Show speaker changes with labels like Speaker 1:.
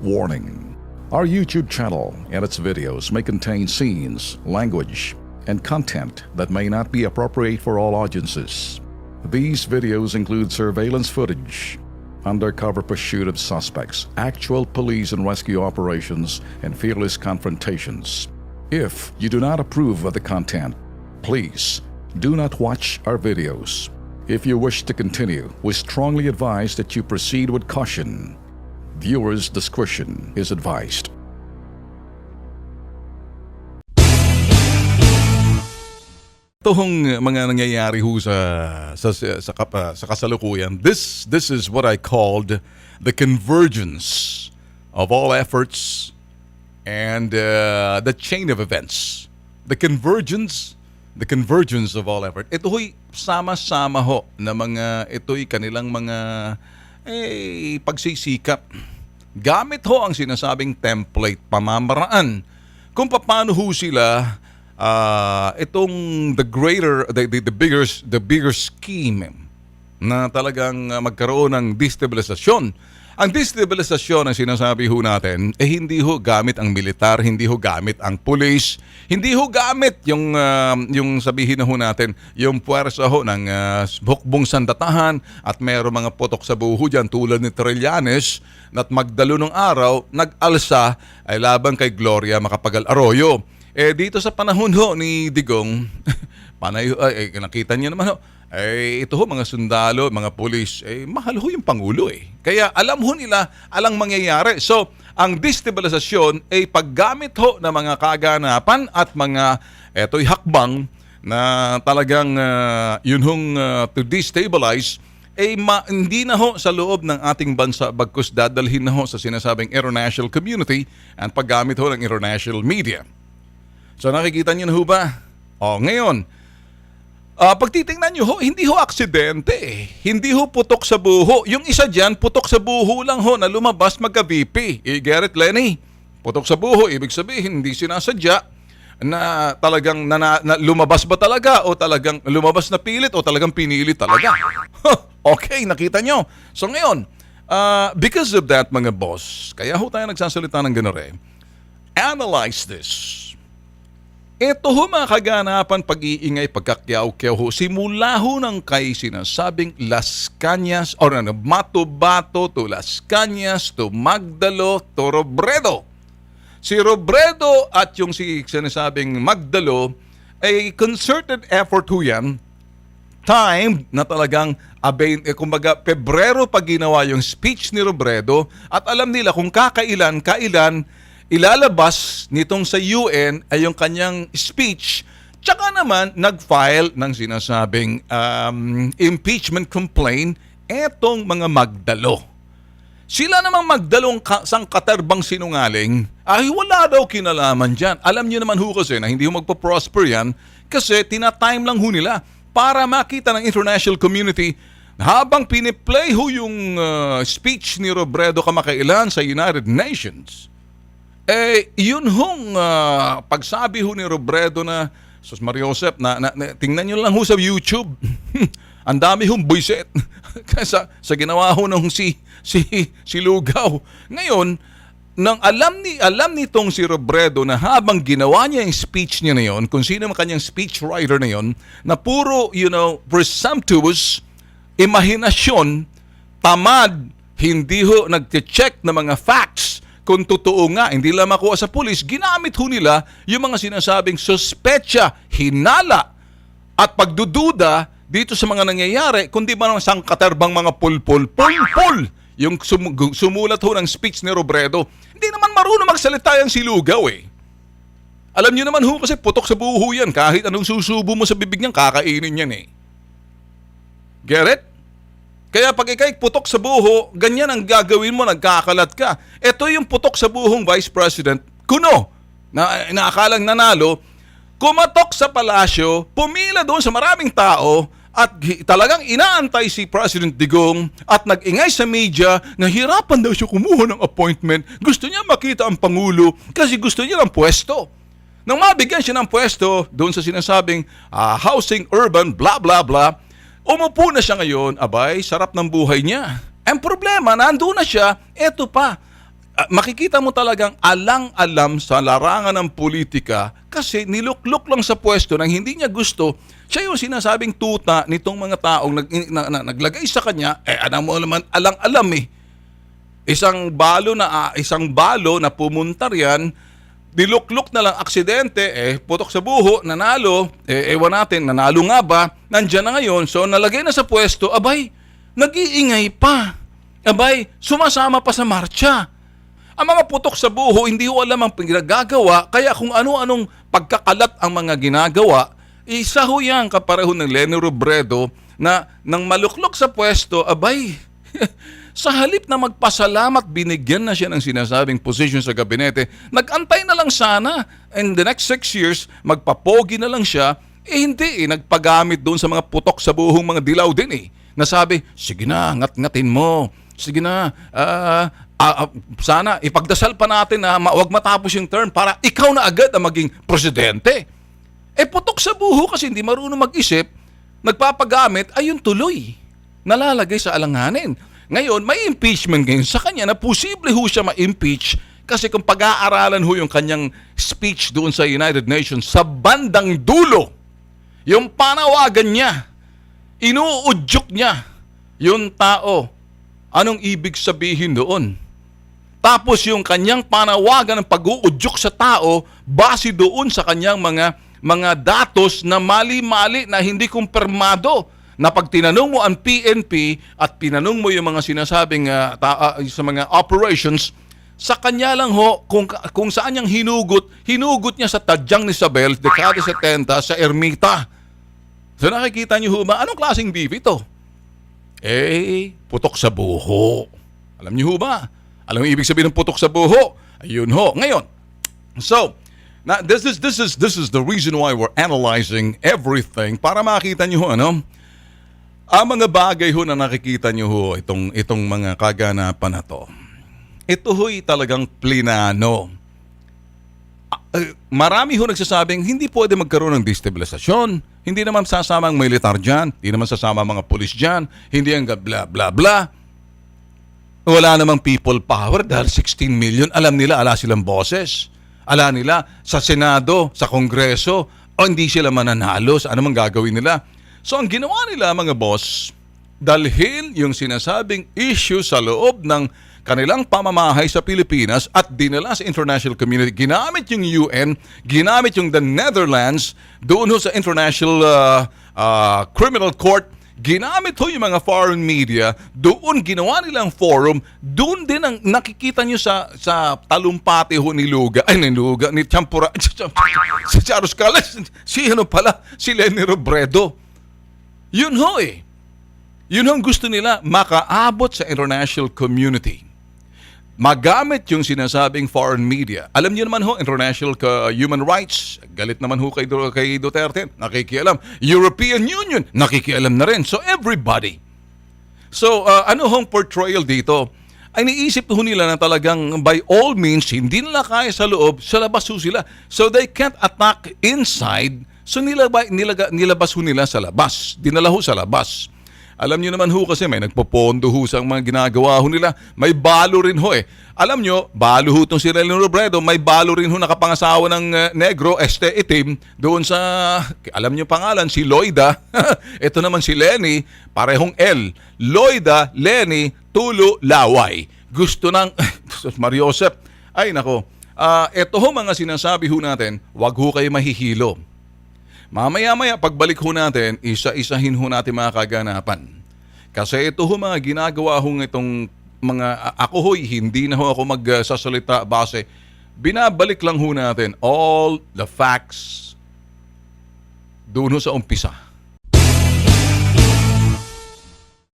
Speaker 1: Warning. Our YouTube channel and its videos may contain scenes, language, and content that may not be appropriate for all audiences. These videos include surveillance footage, undercover pursuit of suspects, actual police and rescue operations, and fearless confrontations. If you do not approve of the content, please do not watch our videos. If you wish to continue, we strongly advise that you proceed with caution. Viewers' discretion is advised.
Speaker 2: Itong mga nangyayari ho sa kasalukuyan, this is what I called the convergence of all efforts and the chain of events. The convergence of all effort. Ito ho'y sama-sama ho na ito'y kanilang mga pagsisikap. Gamit ho ang sinasabing template, pamamaraan kung paano ho sila itong the bigger scheme na talagang magkaroon ng destabilisasyon. Ang destabilisasyon ang sinasabi ho natin hindi ho gamit ang militar, hindi ho gamit ang pulis, hindi ho gamit yung sabihin na ho natin yung puwersa ho ng hukbong sandatahan at mayroong mga putok sa buho dyan tulad ni Trillanes at magdalo ng araw nag-alsa ay laban kay Gloria Macapagal Arroyo. Dito sa panahon ho ni Digong nakita niyo naman ho, ito ho mga sundalo, mga pulis, mahal ho yung Pangulo . Kaya alam ho nila, alang mangyayari. So, ang destabilisasyon ay paggamit ho ng mga kaganapan at mga hakbang na talagang yun hong to destabilize, hindi na ho sa loob ng ating bansa bagkus dadalhin na ho sa sinasabing international community at paggamit ho ng international media. So, nakikita niyo na ho ba? Ngayon, pag titingnan nyo ho, hindi ho aksidente . Hindi ho putok sa buho. Yung isa dyan, putok sa buho lang ho na lumabas magka-VP. Garrett Lenny, putok sa buho, ibig sabihin, hindi sinasadya na talagang lumabas ba talaga o talagang lumabas na pilit o talagang pinilit talaga. Okay, nakita nyo. So ngayon, because of that mga boss, kaya ho tayo nagsasalita ng ganun . Analyze this. Ito ho mga kaganapan, pag-iingay, pagkakyaw-kyaw ho, simula ho ng kay sinasabing Las Cañas, or Mato-Bato to Las Cañas, to Magdalo, to Robredo. Si Robredo at yung sinasabing Magdalo, ay concerted effort ho yan, time na talagang, kumbaga, Pebrero pag ginawa yung speech ni Robredo, at alam nila kung kailan ilalabas nitong sa UN ay yung kanyang speech, tsaka naman nag-file ng sinasabing impeachment complaint etong mga Magdalo. Sila namang Magdalong sangkaterbang sinungaling, wala daw kinalaman dyan. Alam niyo naman ho kasi na hindi ho magpa-prosper yan kasi tina-time lang ho nila para makita ng international community habang piniplay ho yung speech ni Robredo kamakailan sa United Nations. Yun hong pagsabi ho ni Robredo na Sus Mariosep, tingnan nyo lang ho sa YouTube. Ang dami hong buisit sa ginawa ho nung si Lugaw. Ngayon, nang alam nitong si Robredo na habang ginawa niya yung speech niya na yun, kung sino ang kanyang speechwriter na yun, na puro, presumptuous, imahinasyon, tamad, hindi ho nag-check na mga facts, kung totoo nga, hindi lang makuha sa pulis, ginamit ho nila yung mga sinasabing suspecha, hinala, at pagdududa dito sa mga nangyayari, kundi ba ng sangkaterbang mga pulpul, yung sumulat ho ng speech ni Robredo, hindi naman marunong magsalita yung si Lugaw . Alam niyo naman ho kasi putok sa buho yan, kahit anong susubo mo sa bibig niyan, kakainin yan . Get it? Kaya pag ikay putok sa buho, ganyan ang gagawin mo, nagkakalat ka. Ito yung putok sa buhong Vice President, kuno, na inaakalang nanalo, kumatok sa palasyo, pumila doon sa maraming tao, at talagang inaantay si President Digong at nag-ingay sa media na hirapan daw siya kumuha ng appointment. Gusto niya makita ang Pangulo kasi gusto niya ng pwesto. Nang mabigyan siya ng pwesto doon sa sinasabing housing, urban, blah, blah, blah, umupo na siya ngayon, abay, sarap ng buhay niya. Ang problema, nandun na siya, eto pa, makikita mo talagang alang-alam sa larangan ng politika kasi niluklok lang sa pwesto nang hindi niya gusto. Siya yung sinasabing tuta nitong mga taong naglagay sa kanya, alam mo naman, alang-alam eh. Isang balo na pumunta riyan, diluklok na lang aksidente, putok sa buho, nanalo, ewan natin, nanalo nga ba, nandyan na ngayon, so nalagay na sa pwesto, abay, nag-iingay pa. Abay, sumasama pa sa marcha. Ang mga putok sa buho, hindi ko alam ang pinagagawa, kaya kung ano-anong pagkakalat ang mga ginagawa, isa ho yan kapareho ng Leni Robredo na nang maluklok sa pwesto, abay, sa halip na magpasalamat, binigyan na siya ng sinasabing position sa gabinete, nag-antay na lang sana, and the next 6 years, magpapogi na lang siya, hindi nagpagamit doon sa mga putok sa buhong mga dilaw din Nasabi, sige na, ngat-ngatin mo, sige na, sana ipagdasal pa natin na wag matapos yung term para ikaw na agad ang maging presidente. Putok sa buho kasi hindi marunong mag-isip, nagpapagamit, ayun tuloy, nalalagay sa alanganin. Ngayon, may impeachment ngayon sa kanya na posible ho siya ma-impeach kasi kung pag-aaralan ho yung kanyang speech doon sa United Nations, sa bandang dulo, yung panawagan niya, inuudyok niya yung tao. Anong ibig sabihin doon? Tapos yung kanyang panawagan ng pag-uudyok sa tao, base doon sa kanyang mga datos na mali-mali na hindi kumpirmado. Na pag tinanong mo ang PNP at tinanong mo yung mga sinasabing sa mga operations, sa kanya lang ho, kung saan niyang hinugot niya sa Tadyang ni Isabel, dekada 70, sa Ermita. So nakikita niyo ho ba, anong klaseng beef ito? Putok sa buho. Alam niyo ho ba? Alam mo ibig sabihin ng putok sa buho? Ayun ho. Ngayon, so, now this is the reason why we're analyzing everything para makita niyo ho, ang mga bagay ho na nakikita nyo ho, itong mga kaganapan na to, ito ho'y talagang plinano. Marami ho nagsasabing hindi pwede magkaroon ng destabilisasyon, hindi naman sasama ang militar dyan, hindi naman sasama ang mga pulis dyan, hindi ang bla bla bla. Wala namang people power dahil 16 million, alam nila, ala silang boses. Alam nila, sa Senado, sa Kongreso, hindi sila mananalo sa anumang gagawin nila. So ang ginawa nila mga boss, dalhin yung sinasabing issue sa loob ng kanilang pamamahay sa Pilipinas at dinala sa international community. Ginamit yung UN, ginamit yung the Netherlands, doon ho sa International Criminal Court, ginamit ho yung mga foreign media, doon ginawa nilang forum, doon din ang nakikita nyo sa talumpati ho ni Champura, si Charles Calas, si Leni Robredo. Yun ho Yun ang gusto nila, makaabot sa international community. Magamit yung sinasabing foreign media. Alam niyo naman ho, international human rights, galit naman ho kay Duterte, nakikialam. European Union, nakikialam na rin. So everybody. So ano hong portrayal dito? Ay niisip ho nila na talagang by all means, hindi nila kaya sa loob, sa labas ho sila. So they can't attack inside. So nilabas ho nila sa labas. Dinala ho sa labas. Alam niyo naman ho kasi may nagpopondo ho sa mga ginagawa ho nila. May balo rin ho Alam niyo, balo ho itong si Leni Robredo, may balo rin ho nakapangasawa ng negro, itim, doon sa, alam niyo pangalan, si Loida. Ito naman si Leni, parehong L. Loida, Leni, Tulo, Laway. Gusto ng, Mariosep. Ay nako, ito ho mga sinasabi ho natin, wag ho kayo mahihilo. Mamaya-maya, pagbalik ho natin, isa-isahin ho natin mga kaganapan. Kasi ito ho mga ginagawa ho itong mga, ako ho'y hindi na ho ako magsasalita base. Binabalik lang ho natin all the facts doon ho sa umpisa.